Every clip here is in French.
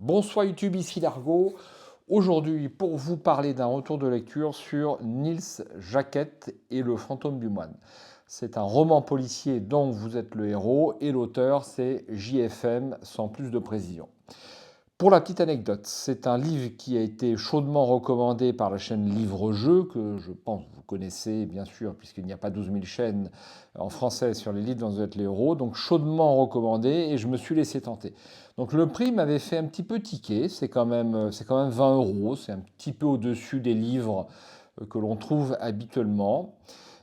Bonsoir YouTube, ici Largo. Aujourd'hui, pour vous parler d'un retour de lecture sur Niels Jacquet et le fantôme du moine. C'est un roman policier dont vous êtes le héros et l'auteur c'est JFM sans plus de précision. Pour la petite anecdote, c'est un livre qui a été chaudement recommandé par la chaîne Livre-Jeu, que je pense que vous connaissez bien sûr, puisqu'il n'y a pas 12 000 chaînes en français sur les livres dont vous êtes les héros, donc chaudement recommandé, et je me suis laissé tenter. Donc le prix m'avait fait un petit peu tiquer, c'est quand même 20 euros, c'est un petit peu au-dessus des livres que l'on trouve habituellement.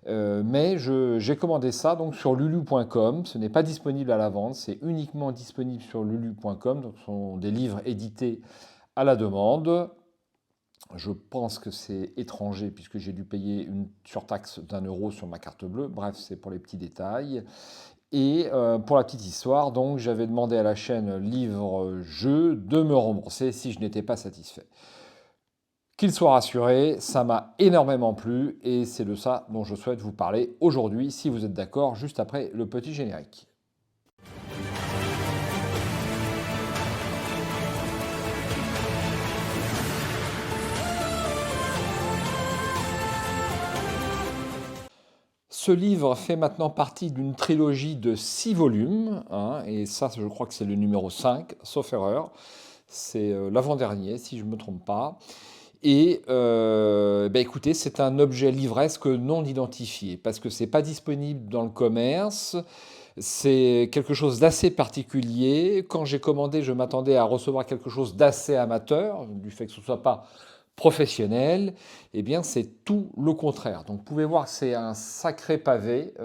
Mais j'ai commandé ça donc sur lulu.com. Ce n'est pas disponible à la vente, c'est uniquement disponible sur lulu.com. Donc ce sont des livres édités à la demande. Je pense que c'est étranger puisque j'ai dû payer une surtaxe d'1 euro sur ma carte bleue. Bref, c'est pour les petits détails. Et pour la petite histoire, donc j'avais demandé à la chaîne Livre-Jeu de me rembourser si je n'étais pas satisfait. Qu'il soit rassuré, ça m'a énormément plu et c'est de ça dont je souhaite vous parler aujourd'hui, si vous êtes d'accord, juste après le petit générique. Ce livre fait maintenant partie d'une trilogie de 6 volumes, hein, et ça je crois que c'est le numéro 5, sauf erreur. C'est l'avant-dernier, si je ne me trompe pas. Et écoutez, c'est un objet livresque non identifié, parce que ce n'est pas disponible dans le commerce. C'est quelque chose d'assez particulier. Quand j'ai commandé, je m'attendais à recevoir quelque chose d'assez amateur, du fait que ce ne soit pas professionnel. Eh bien, c'est tout le contraire. Donc, vous pouvez voir que c'est un sacré pavé,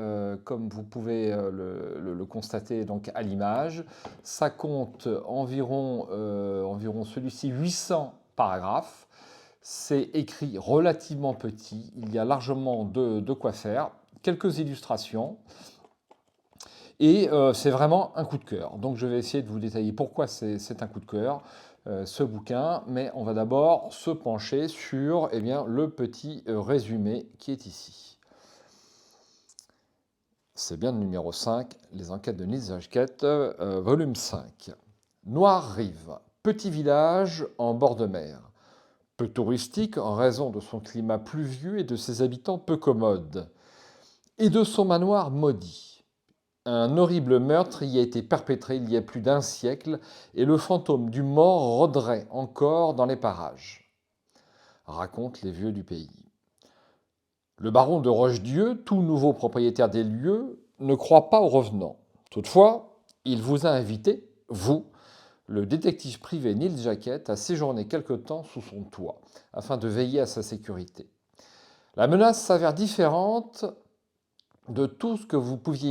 comme vous pouvez le constater donc, à l'image. Ça compte environ celui-ci 800 paragraphes. C'est écrit relativement petit. Il y a largement de quoi faire. Quelques illustrations. Et c'est vraiment un coup de cœur. Donc je vais essayer de vous détailler pourquoi c'est un coup de cœur, ce bouquin. Mais on va d'abord se pencher sur le petit résumé qui est ici. C'est bien le numéro 5, Les enquêtes de Niels Jacquet, volume 5. Noire-Rive, petit village en bord de mer. Peu touristique en raison de son climat pluvieux et de ses habitants peu commodes. Et de son manoir maudit. Un horrible meurtre y a été perpétré il y a plus d'un siècle et le fantôme du mort rôderait encore dans les parages, racontent les vieux du pays. Le baron de Rochedieu, tout nouveau propriétaire des lieux, ne croit pas aux revenants. Toutefois, il vous a invité, vous, le détective privé Niels Jacquet, à séjourner quelque temps sous son toit, afin de veiller à sa sécurité. La menace s'avère différente de tout ce que vous pouviez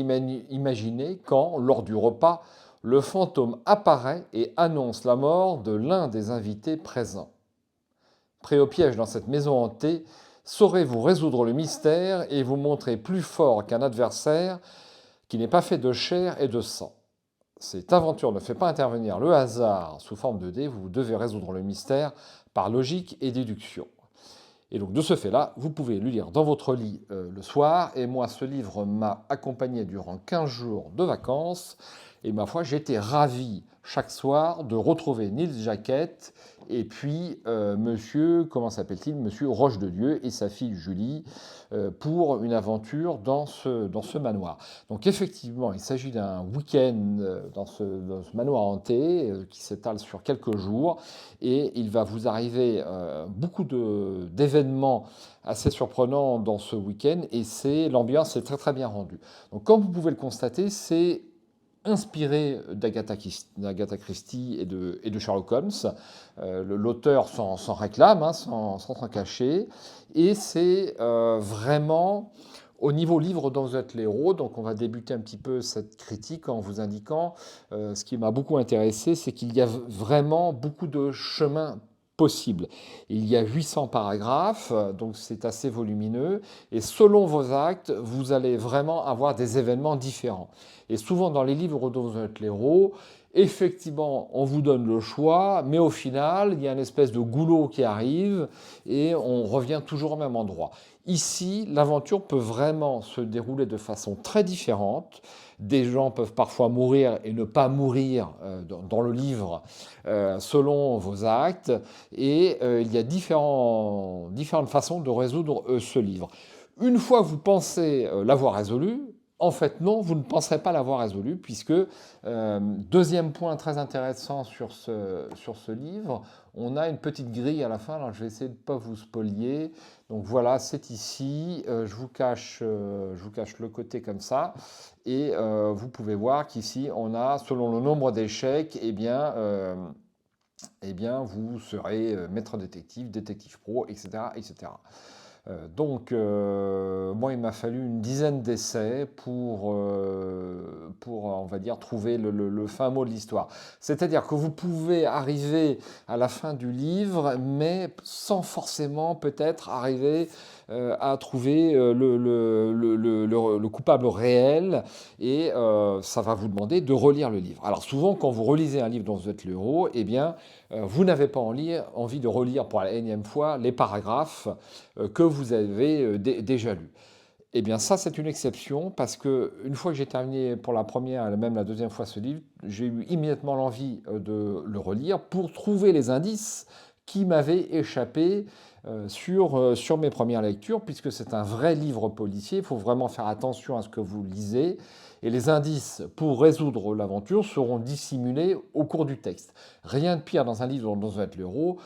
imaginer quand, lors du repas, le fantôme apparaît et annonce la mort de l'un des invités présents. Pris au piège dans cette maison hantée, saurez-vous résoudre le mystère et vous montrer plus fort qu'un adversaire qui n'est pas fait de chair et de sang. Cette aventure ne fait pas intervenir le hasard sous forme de dés, vous devez résoudre le mystère par logique et déduction. Et donc de ce fait-là, vous pouvez le lire dans votre lit le soir. Et moi, ce livre m'a accompagné durant 15 jours de vacances. Et ma foi, j'étais ravi chaque soir de retrouver Niels Jacquet et puis monsieur, comment s'appelle-t-il, monsieur Rochedieu et sa fille Julie pour une aventure dans ce manoir. Donc effectivement, il s'agit d'un week-end dans ce manoir hanté qui s'étale sur quelques jours et il va vous arriver beaucoup d'événements assez surprenants dans ce week-end et l'ambiance est très très bien rendue. Donc comme vous pouvez le constater, c'est inspiré d'Agatha Christie et de Sherlock Holmes. L'auteur s'en réclame, hein, sans s'en cacher. Et c'est vraiment au niveau livre dont vous êtes l'héros. Donc on va débuter un petit peu cette critique en vous indiquant ce qui m'a beaucoup intéressé, c'est qu'il y a vraiment beaucoup de chemins possibles. Il y a 800 paragraphes, donc c'est assez volumineux, et selon vos actes, vous allez vraiment avoir des événements différents. Et souvent dans les livres dont vous êtes l'héros, effectivement, on vous donne le choix, mais au final, il y a une espèce de goulot qui arrive et on revient toujours au même endroit. Ici, l'aventure peut vraiment se dérouler de façon très différente, Des gens peuvent parfois mourir et ne pas mourir dans le livre selon vos actes. Et il y a différentes façons de résoudre ce livre. Une fois que vous pensez l'avoir résolu, en fait, non, vous ne penserez pas l'avoir résolu, puisque, deuxième point très intéressant sur ce livre, on a une petite grille à la fin, alors je vais essayer de ne pas vous spolier. Donc voilà, c'est ici, je vous cache le côté comme ça, et vous pouvez voir qu'ici, on a, selon le nombre d'échecs, eh bien, vous serez maître détective, détective pro, etc., etc. Donc, moi, il m'a fallu une dizaine d'essais pour, on va dire, trouver le fin mot de l'histoire. C'est-à-dire que vous pouvez arriver à la fin du livre, mais sans forcément peut-être arriver à trouver le coupable réel, et ça va vous demander de relire le livre. Alors souvent, quand vous relisez un livre dont vous êtes le héros, eh bien, vous n'avez pas envie de relire pour la énième fois les paragraphes que vous avez déjà lus. Eh bien, ça, c'est une exception, parce que une fois que j'ai terminé pour la première et même la deuxième fois ce livre, j'ai eu immédiatement l'envie de le relire pour trouver les indices qui m'avaient échappé sur mes premières lectures, puisque c'est un vrai livre policier. Il faut vraiment faire attention à ce que vous lisez. Et les indices pour résoudre l'aventure seront dissimulés au cours du texte. Rien de pire dans un livre dont vous êtes l'héros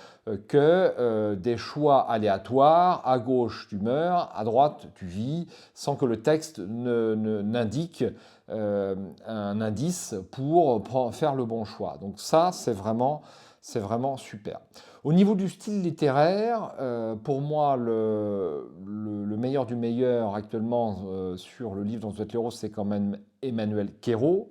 que des choix aléatoires. À gauche, tu meurs, à droite, tu vis, sans que le texte n'indique un indice pour faire le bon choix. Donc ça, c'est vraiment super. Au niveau du style littéraire, pour moi, le meilleur du meilleur actuellement sur le livre dont vous êtes l'héros, c'est quand même Emmanuel Quérault,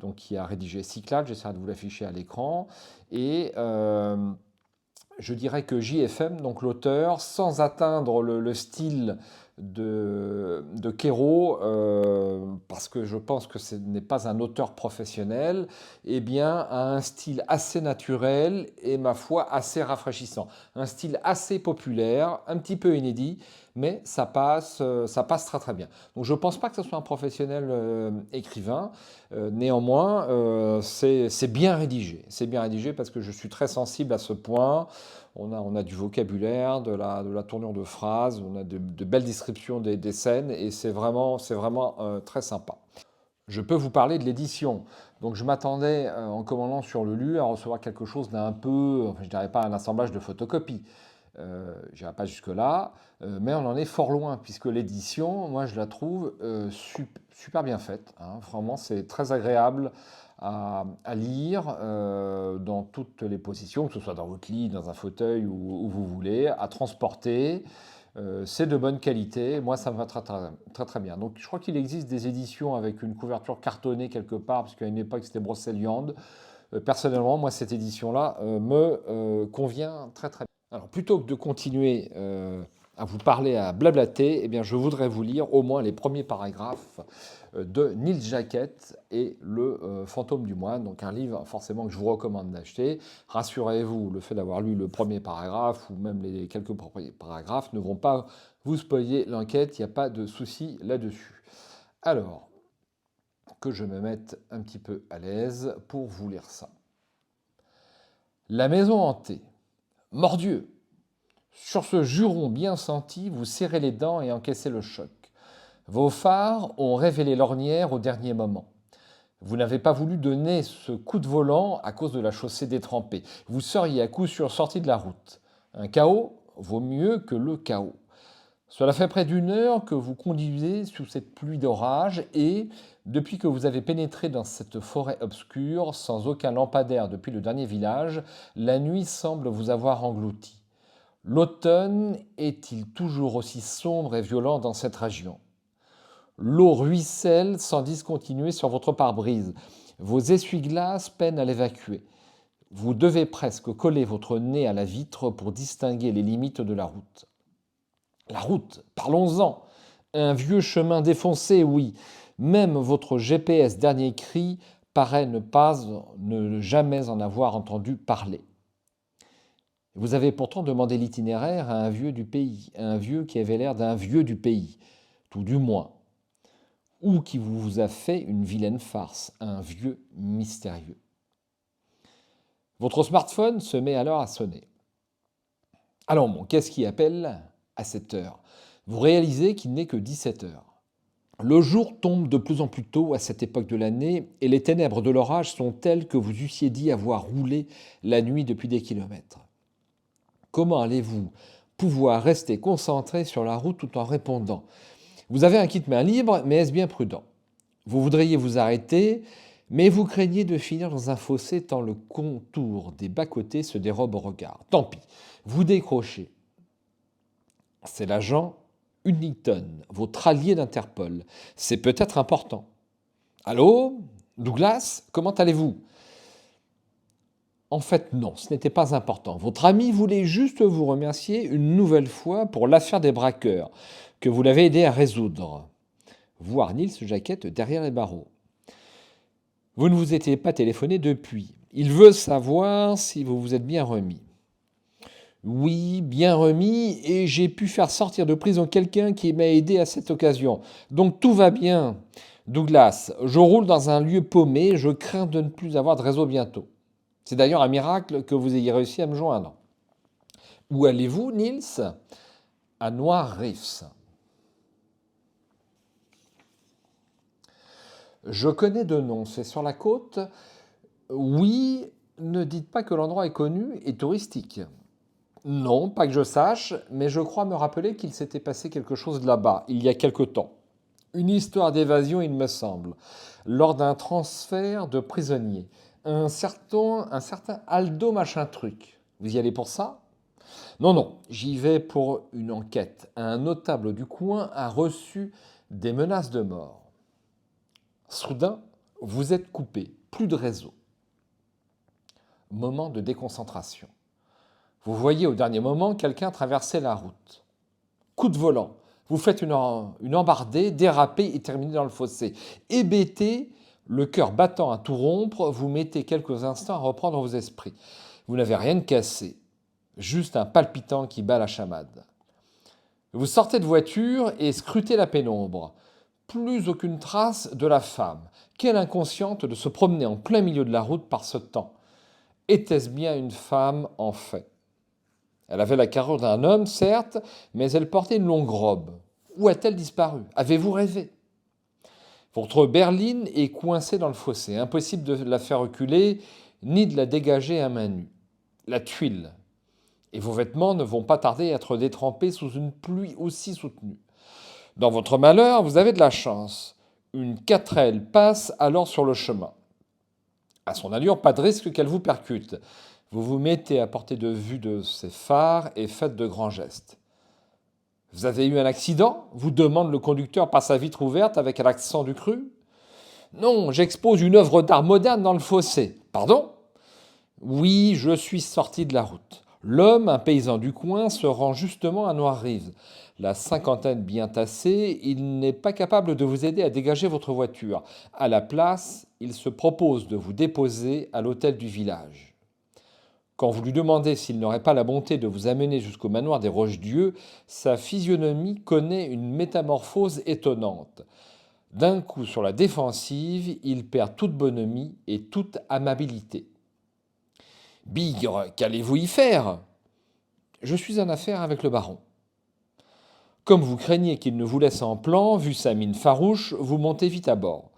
donc, qui a rédigé Cyclades. J'essaierai de vous l'afficher à l'écran. Et je dirais que JFM, donc l'auteur, sans atteindre le style de Quérault, parce que je pense que ce n'est pas un auteur professionnel, eh bien, a un style assez naturel et, ma foi, assez rafraîchissant. Un style assez populaire, un petit peu inédit, mais ça passe très très bien. Donc je ne pense pas que ce soit un professionnel écrivain. Néanmoins, c'est bien rédigé. C'est bien rédigé parce que je suis très sensible à ce point. On a du vocabulaire, de la tournure de phrases, on a de belles descriptions des scènes, et c'est vraiment très sympa. Je peux vous parler de l'édition. Donc je m'attendais, en commandant sur le Lu, à recevoir quelque chose d'un peu, enfin, je ne dirais pas un assemblage de photocopies. Je n'irai pas jusque-là, mais on en est fort loin, puisque l'édition, moi, je la trouve super bien faite, hein. Vraiment, c'est très agréable à lire dans toutes les positions, que ce soit dans votre lit, dans un fauteuil, où vous voulez, à transporter. C'est de bonne qualité. Moi, ça me va très, très, très, très bien. Donc, je crois qu'il existe des éditions avec une couverture cartonnée quelque part, parce qu'à une époque, c'était Brocéliande. Personnellement, moi, cette édition-là me convient très, très bien. Alors, plutôt que de continuer à vous parler, à blablater, eh bien, je voudrais vous lire au moins les premiers paragraphes de Neil Jacket et Le Fantôme du Moine, donc un livre forcément que je vous recommande d'acheter. Rassurez-vous, le fait d'avoir lu le premier paragraphe ou même les quelques premiers paragraphes ne vont pas vous spoiler l'enquête, il n'y a pas de souci là-dessus. Alors, que je me mette un petit peu à l'aise pour vous lire ça. La maison hantée. Mordieu! Sur ce juron bien senti, vous serrez les dents et encaissez le choc. Vos phares ont révélé l'ornière au dernier moment. Vous n'avez pas voulu donner ce coup de volant à cause de la chaussée détrempée. Vous seriez à coup sûr sorti de la route. Un chaos vaut mieux que le chaos. Cela fait près d'une heure que vous conduisez sous cette pluie d'orage et, depuis que vous avez pénétré dans cette forêt obscure, sans aucun lampadaire depuis le dernier village, la nuit semble vous avoir englouti. L'automne est-il toujours aussi sombre et violent dans cette région? L'eau ruisselle sans discontinuer sur votre pare-brise. Vos essuie-glaces peinent à l'évacuer. Vous devez presque coller votre nez à la vitre pour distinguer les limites de la route. La route, parlons-en. Un vieux chemin défoncé, oui. Même votre GPS dernier cri paraît ne jamais en avoir entendu parler. Vous avez pourtant demandé l'itinéraire à un vieux du pays, un vieux qui avait l'air d'un vieux du pays, tout du moins. ou qui vous a fait une vilaine farce, un vieux mystérieux. Votre smartphone se met alors à sonner. Alors bon, qu'est-ce qui appelle à cette heure? Vous réalisez qu'il n'est que 17 heures. Le jour tombe de plus en plus tôt à cette époque de l'année et les ténèbres de l'orage sont telles que vous eussiez dit avoir roulé la nuit depuis des kilomètres. Comment allez-vous pouvoir rester concentré sur la route tout en répondant? Vous avez un kit-main libre, mais est-ce bien prudent? Vous voudriez vous arrêter, mais vous craignez de finir dans un fossé tant le contour des bas-côtés se dérobe au regard. Tant pis, vous décrochez. C'est l'agent Huntington, votre allié d'Interpol. C'est peut-être important. Allô, Douglas, comment allez-vous? En fait, non, ce n'était pas important. Votre ami voulait juste vous remercier une nouvelle fois pour l'affaire des braqueurs, que vous l'avez aidé à résoudre. Voir Nils Jaquette derrière les barreaux. Vous ne vous étiez pas téléphoné depuis. Il veut savoir si vous vous êtes bien remis. Oui, bien remis, et j'ai pu faire sortir de prison quelqu'un qui m'a aidé à cette occasion. Donc tout va bien. Douglas, je roule dans un lieu paumé, je crains de ne plus avoir de réseau bientôt. C'est d'ailleurs un miracle que vous ayez réussi à me joindre. Où allez-vous, Nils? À Noir Reefs. Je connais de nom, c'est sur la côte. Oui, ne dites pas que l'endroit est connu et touristique. Non, pas que je sache, mais je crois me rappeler qu'il s'était passé quelque chose là-bas, il y a quelque temps. Une histoire d'évasion, il me semble, lors d'un transfert de prisonniers. Un certain Aldo machin truc. Vous y allez pour ça? Non, non, j'y vais pour une enquête. Un notable du coin a reçu des menaces de mort. Soudain, vous êtes coupé, plus de réseau. Moment de déconcentration. Vous voyez au dernier moment quelqu'un traverser la route. Coup de volant. Vous faites une embardée, dérapez et terminez dans le fossé. Hébété, le cœur battant à tout rompre, vous mettez quelques instants à reprendre vos esprits. Vous n'avez rien de cassé, juste un palpitant qui bat la chamade. Vous sortez de voiture et scrutez la pénombre. Plus aucune trace de la femme. Quelle inconsciente de se promener en plein milieu de la route par ce temps. Était-ce bien une femme en fait? Elle avait la carrure d'un homme, certes, mais elle portait une longue robe. Où a-t-elle disparu? Avez-vous rêvé? Votre berline est coincée dans le fossé. Impossible de la faire reculer, ni de la dégager à main nue. La tuile. Et vos vêtements ne vont pas tarder à être détrempés sous une pluie aussi soutenue. Dans votre malheur, vous avez de la chance. Une 4L passe alors sur le chemin. À son allure, pas de risque qu'elle vous percute. Vous vous mettez à portée de vue de ses phares et faites de grands gestes. Vous avez eu un accident? Vous demande le conducteur par sa vitre ouverte avec l'accent du cru. Non, j'expose une œuvre d'art moderne dans le fossé. Pardon? Oui, je suis sorti de la route. L'homme, un paysan du coin, se rend justement à Noir-Rive. La cinquantaine bien tassée, il n'est pas capable de vous aider à dégager votre voiture. À la place, il se propose de vous déposer à l'hôtel du village. Quand vous lui demandez s'il n'aurait pas la bonté de vous amener jusqu'au manoir des Roches-Dieu, sa physionomie connaît une métamorphose étonnante. D'un coup sur la défensive, il perd toute bonhomie et toute amabilité. Bigre, qu'allez-vous y faire? Je suis en affaire avec le baron. Comme vous craignez qu'il ne vous laisse en plan, vu sa mine farouche, vous montez vite à bord.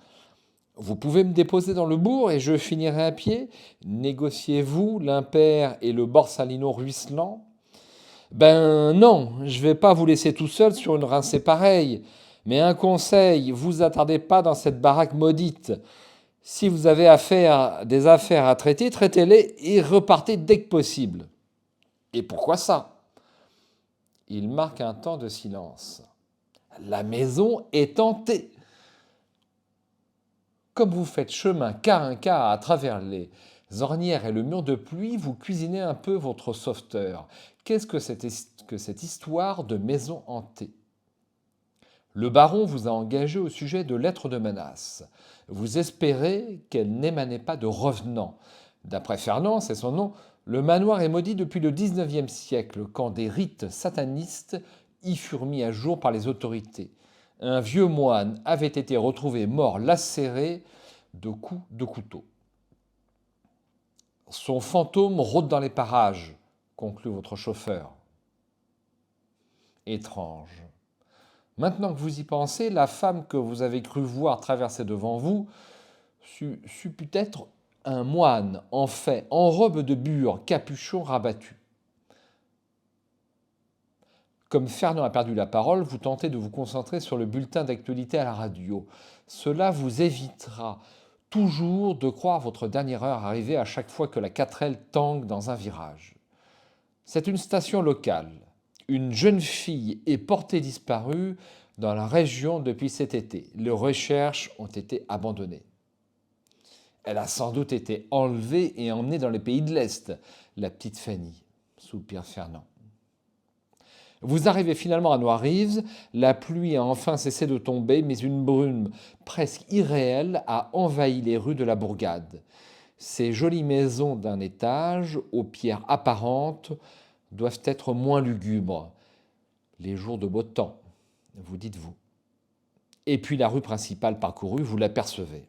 Vous pouvez me déposer dans le bourg et je finirai à pied? Négociez-vous l'impair et le borsalino ruisselant? Ben non, je vais pas vous laisser tout seul sur une rincée pareille. Mais un conseil, vous attardez pas dans cette baraque maudite. Si vous avez des affaires à traiter, traitez-les et repartez dès que possible. Et pourquoi ça? Il marque un temps de silence. La maison est hantée. Comme vous faites chemin quart un quart à travers les ornières et le mur de pluie, vous cuisinez un peu votre sauveteur. Qu'est-ce que cette histoire de maison hantée? Le baron vous a engagé au sujet de lettres de menace. Vous espérez qu'elles n'émanaient pas de revenants. D'après Fernand, c'est son nom, le manoir est maudit depuis le XIXe siècle, quand des rites satanistes y furent mis à jour par les autorités. un vieux moine avait été retrouvé mort lacéré de coups de couteau. Son fantôme rôde dans les parages, conclut votre chauffeur. Étrange. Maintenant que vous y pensez, la femme que vous avez cru voir traverser devant vous sut pu être un moine, en fait, en robe de bure, capuchon rabattu. Comme Fernand a perdu la parole, vous tentez de vous concentrer sur le bulletin d'actualité à la radio. Cela vous évitera toujours de croire votre dernière heure arriver à chaque fois que la 4L tangue dans un virage. C'est une station locale. Une jeune fille est portée disparue dans la région depuis cet été. Les recherches ont été abandonnées. Elle a sans doute été enlevée et emmenée dans les pays de l'Est, la petite Fanny, soupire Fernand. Vous arrivez finalement à Noireves, la pluie a enfin cessé de tomber, mais une brume presque irréelle a envahi les rues de la bourgade. Ces jolies maisons d'un étage, aux pierres apparentes, doivent être moins lugubres. Les jours de beau temps, vous dites-vous. Et puis la rue principale parcourue, vous l'apercevez.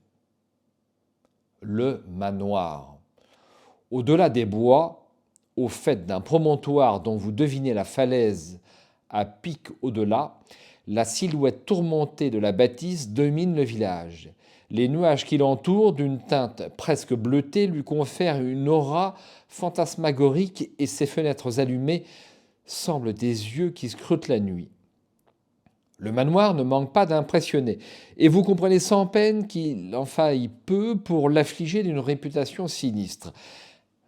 Le manoir. Au-delà des bois, au fait d'un promontoire dont vous devinez la falaise à pic au-delà, la silhouette tourmentée de la bâtisse domine le village. Les nuages qui l'entourent, d'une teinte presque bleutée, lui confèrent une aura fantasmagorique et ses fenêtres allumées semblent des yeux qui scrutent la nuit. Le manoir ne manque pas d'impressionner, et vous comprenez sans peine qu'il en faille peu pour l'affliger d'une réputation sinistre.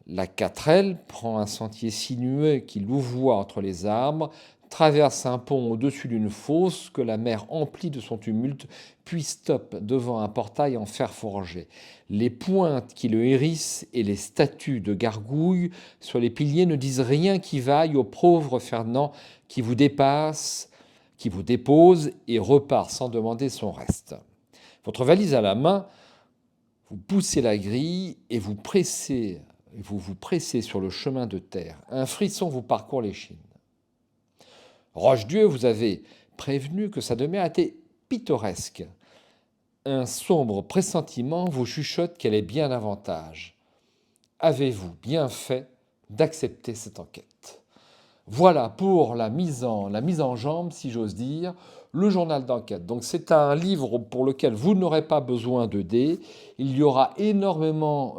La 4L prend un sentier sinueux qui louvoie entre les arbres, traverse un pont au-dessus d'une fosse que la mer emplit de son tumulte, puis stoppe devant un portail en fer forgé. Les pointes qui le hérissent et les statues de gargouilles sur les piliers ne disent rien qui vaille au pauvre Fernand qui vous dépasse, qui vous dépose et repart sans demander son reste. Votre valise à la main, vous poussez la grille et vous vous pressez sur le chemin de terre. Un frisson vous parcourt l'échine. Roche-Dieu vous avez prévenu que sa demeure était pittoresque. Un sombre pressentiment vous chuchote qu'elle est bien davantage. Avez-vous bien fait d'accepter cette enquête ? Voilà pour la mise en jambe, si j'ose dire, le journal d'enquête. Donc c'est un livre pour lequel vous n'aurez pas besoin de dés. Il y aura énormément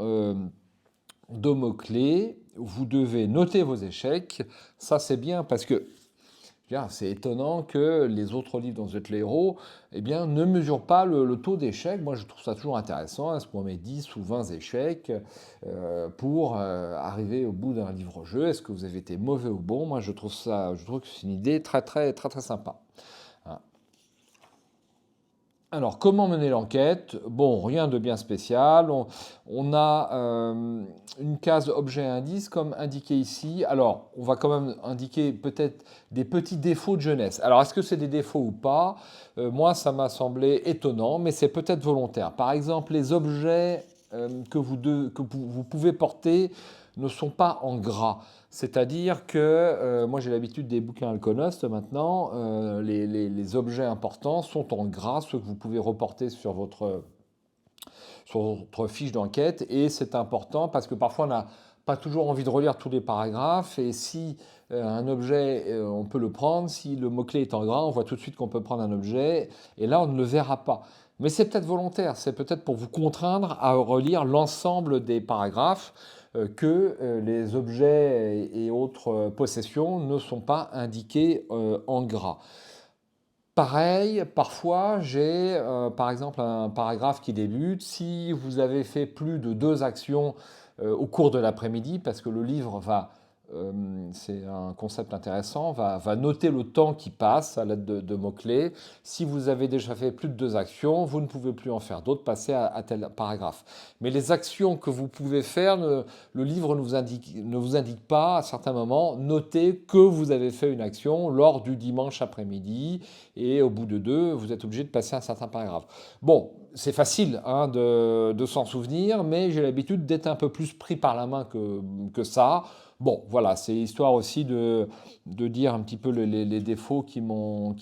de mots-clés. Vous devez noter vos échecs. Ça c'est bien parce que c'est étonnant que les autres livres dont vous êtes les héros ne mesurent pas le taux d'échec. Moi, je trouve ça toujours intéressant. Est-ce qu'on met 10 ou 20 échecs pour arriver au bout d'un livre-jeu? Est-ce que vous avez été mauvais ou bon? Moi, je trouve que c'est une idée très, très, très, très sympa. Alors, comment mener l'enquête? Bon, rien de bien spécial. On a une case objet-indice comme indiqué ici. Alors, on va quand même indiquer peut-être des petits défauts de jeunesse. Alors, est-ce que c'est des défauts ou pas? Moi, ça m'a semblé étonnant, mais c'est peut-être volontaire. Par exemple, les objets que vous pouvez porter ne sont pas en gras. C'est-à-dire que moi j'ai l'habitude des bouquins Alconost maintenant, les objets importants sont en gras, ceux que vous pouvez reporter sur votre fiche d'enquête, et c'est important parce que parfois on n'a pas toujours envie de relire tous les paragraphes, et si un objet, on peut le prendre, si le mot-clé est en gras, on voit tout de suite qu'on peut prendre un objet, et là on ne le verra pas. Mais c'est peut-être volontaire, c'est peut-être pour vous contraindre à relire l'ensemble des paragraphes que les objets et autres possessions ne sont pas indiqués en gras. Pareil, parfois j'ai par exemple un paragraphe qui débute, si vous avez fait plus de 2 actions au cours de l'après-midi, parce que le livre c'est un concept intéressant, va noter le temps qui passe à l'aide de mots-clés. Si vous avez déjà fait plus de 2 actions, vous ne pouvez plus en faire d'autres, passez à tel paragraphe. Mais les actions que vous pouvez faire, le livre ne vous indique pas à certains moments, notez que vous avez fait une action lors du dimanche après-midi, et au bout de 2, vous êtes obligé de passer un certain paragraphe. Bon, c'est facile de s'en souvenir, mais j'ai l'habitude d'être un peu plus pris par la main que ça. Bon, voilà, c'est histoire aussi de dire un petit peu les défauts qui m'ont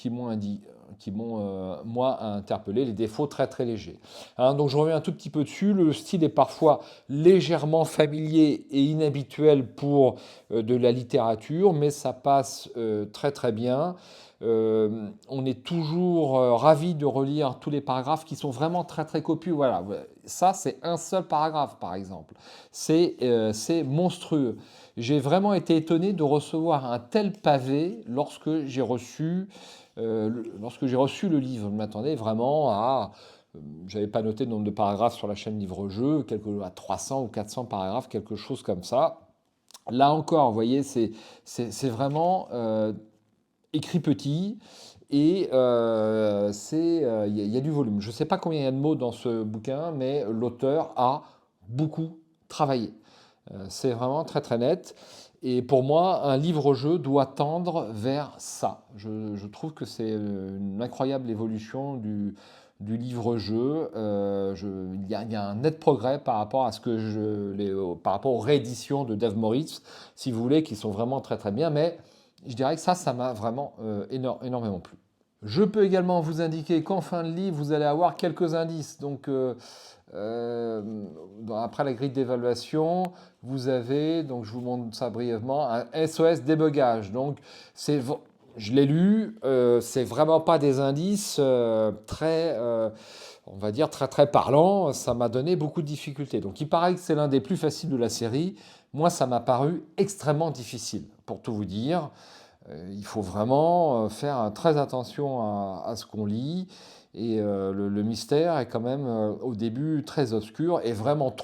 moi, interpellé, les défauts très très légers. Hein, donc je reviens un tout petit peu dessus, le style est parfois légèrement familier et inhabituel pour de la littérature, mais ça passe très très bien. On est toujours ravi de relire tous les paragraphes qui sont vraiment très très copieux. Voilà, ça c'est un seul paragraphe par exemple. C'est monstrueux. J'ai vraiment été étonné de recevoir un tel pavé lorsque j'ai reçu le livre. Je m'attendais vraiment à... J'avais pas noté le nombre de paragraphes sur la chaîne Livre-Jeu, à 300 ou 400 paragraphes, quelque chose comme ça. Là encore, vous voyez, c'est vraiment écrit petit et il y a du volume. Je ne sais pas combien il y a de mots dans ce bouquin, mais l'auteur a beaucoup travaillé. C'est vraiment très très net. Et pour moi, un livre-jeu doit tendre vers ça. Je trouve que c'est une incroyable évolution du livre-jeu. Il y a un net progrès par rapport à par rapport aux rééditions de Dave Morris, si vous voulez, qui sont vraiment très très bien. Mais je dirais que ça m'a vraiment énormément plu. Je peux également vous indiquer qu'en fin de livre, vous allez avoir quelques indices. Donc, après la grille d'évaluation, vous avez, donc je vous montre ça brièvement, un SOS débugage. Donc, je l'ai lu, c'est vraiment pas des indices très, on va dire, très très parlants. Ça m'a donné beaucoup de difficultés. Donc, il paraît que c'est l'un des plus faciles de la série. Moi, ça m'a paru extrêmement difficile, pour tout vous dire. Il faut vraiment faire très attention à ce qu'on lit. Et le mystère est quand même au début très obscur. Et vraiment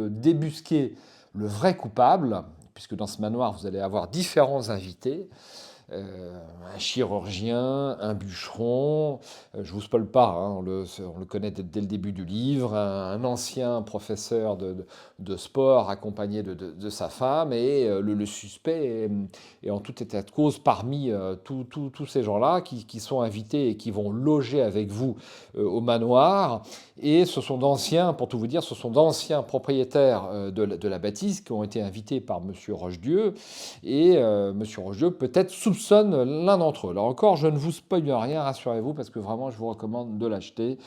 débusquer le vrai coupable, puisque dans ce manoir, vous allez avoir différents invités. Un chirurgien, un bûcheron, je ne vous spoil pas, hein, on le connaît dès le début du livre, un ancien professeur de sport accompagné de sa femme, et le suspect est en tout état de cause parmi tous ces gens-là qui sont invités et qui vont loger avec vous au manoir. Et ce sont d'anciens, pour tout vous dire, ce sont d'anciens propriétaires de la bâtisse qui ont été invités par Monsieur Rochedieu. Et Monsieur Rochedieu peut-être soupçonne l'un d'entre eux. Là encore, je ne vous spoil rien, rassurez-vous, parce que vraiment, je vous recommande de l'acheter.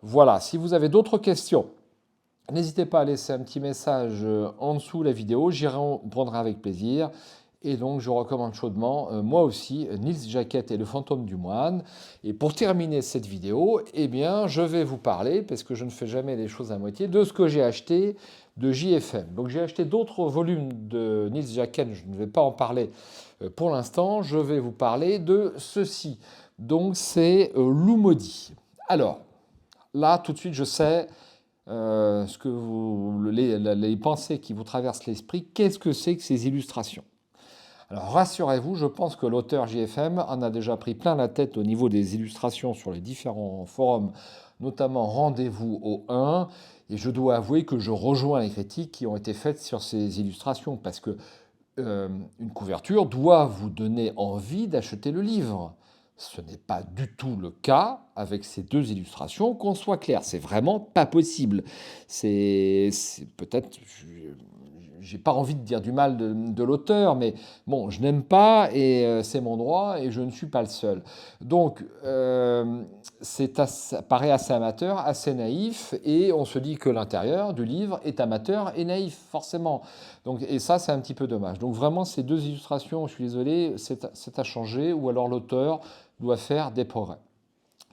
Voilà, si vous avez d'autres questions, n'hésitez pas à laisser un petit message en dessous de la vidéo, j'y répondrai avec plaisir. Et donc, je recommande chaudement, moi aussi, Nils Jacquet et le fantôme du moine. Et pour terminer cette vidéo, eh bien, je vais vous parler, parce que je ne fais jamais les choses à moitié, de ce que j'ai acheté de JFM. Donc, j'ai acheté d'autres volumes de Nils Jacquet, je ne vais pas en parler pour l'instant. Je vais vous parler de ceci. Donc, c'est Loup maudit. Alors, là, tout de suite, je sais les pensées qui vous traversent l'esprit. Qu'est-ce que c'est que ces illustrations? Alors rassurez-vous, je pense que l'auteur JFM en a déjà pris plein la tête au niveau des illustrations sur les différents forums, notamment Rendez-vous au 1, et je dois avouer que je rejoins les critiques qui ont été faites sur ces illustrations, parce que une couverture doit vous donner envie d'acheter le livre. Ce n'est pas du tout le cas avec ces deux illustrations, qu'on soit clair, c'est vraiment pas possible. C'est peut-être, j'ai pas envie de dire du mal de l'auteur, mais bon, je n'aime pas et c'est mon droit et je ne suis pas le seul. Donc, ça paraît assez amateur, assez naïf, et on se dit que l'intérieur du livre est amateur et naïf, forcément. Donc, et ça, c'est un petit peu dommage. Donc vraiment, ces deux illustrations, je suis désolé, c'est à changer, ou alors l'auteur doit faire des progrès.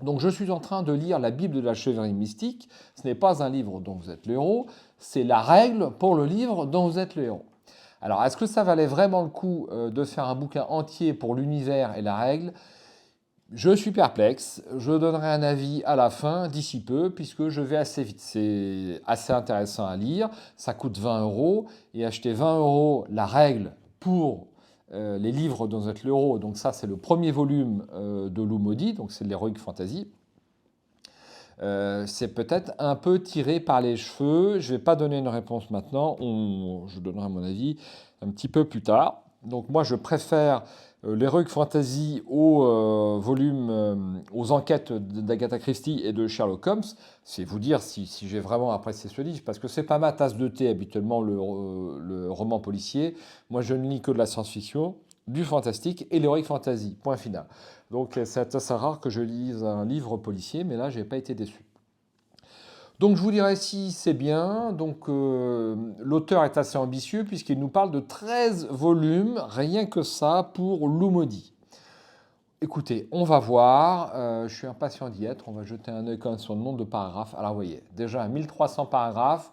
Donc je suis en train de lire la Bible de la chevalerie mystique. Ce n'est pas un livre dont vous êtes le héros, c'est la règle pour le livre dont vous êtes le héros. Alors est-ce que ça valait vraiment le coup de faire un bouquin entier pour l'univers et la règle? Je suis perplexe, je donnerai un avis à la fin d'ici peu puisque je vais assez vite. C'est assez intéressant à lire, ça coûte 20 €, et acheter 20 € la règle pour les livres dont vous êtes le héros, donc ça c'est le premier volume de Loup maudit, donc c'est de l'Heroic Fantasy. C'est peut-être un peu tiré par les cheveux. Je ne vais pas donner une réponse maintenant, je donnerai mon avis un petit peu plus tard. Donc moi je préfère l'Heroic Fantasy aux enquêtes d'Agatha Christie et de Sherlock Holmes. C'est vous dire si j'ai vraiment apprécié ce livre, parce que c'est pas ma tasse de thé habituellement le roman policier. Moi je ne lis que de la science-fiction. du fantastique et l'heroic fantasy, point final. Donc c'est assez rare que je lise un livre policier, mais là, j'ai pas été déçu. Donc je vous dirais si c'est bien. Donc l'auteur est assez ambitieux puisqu'il nous parle de 13 volumes, rien que ça, pour Loup maudit. Écoutez, on va voir. Je suis impatient d'y être. On va jeter un œil quand même sur le nombre de paragraphes. Alors vous voyez, déjà 1300 paragraphes.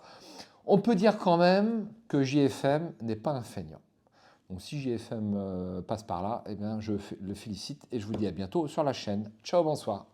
On peut dire quand même que JFM n'est pas un feignant. Donc si JFM passe par là, eh bien, je le félicite et je vous dis à bientôt sur la chaîne. Ciao, bonsoir.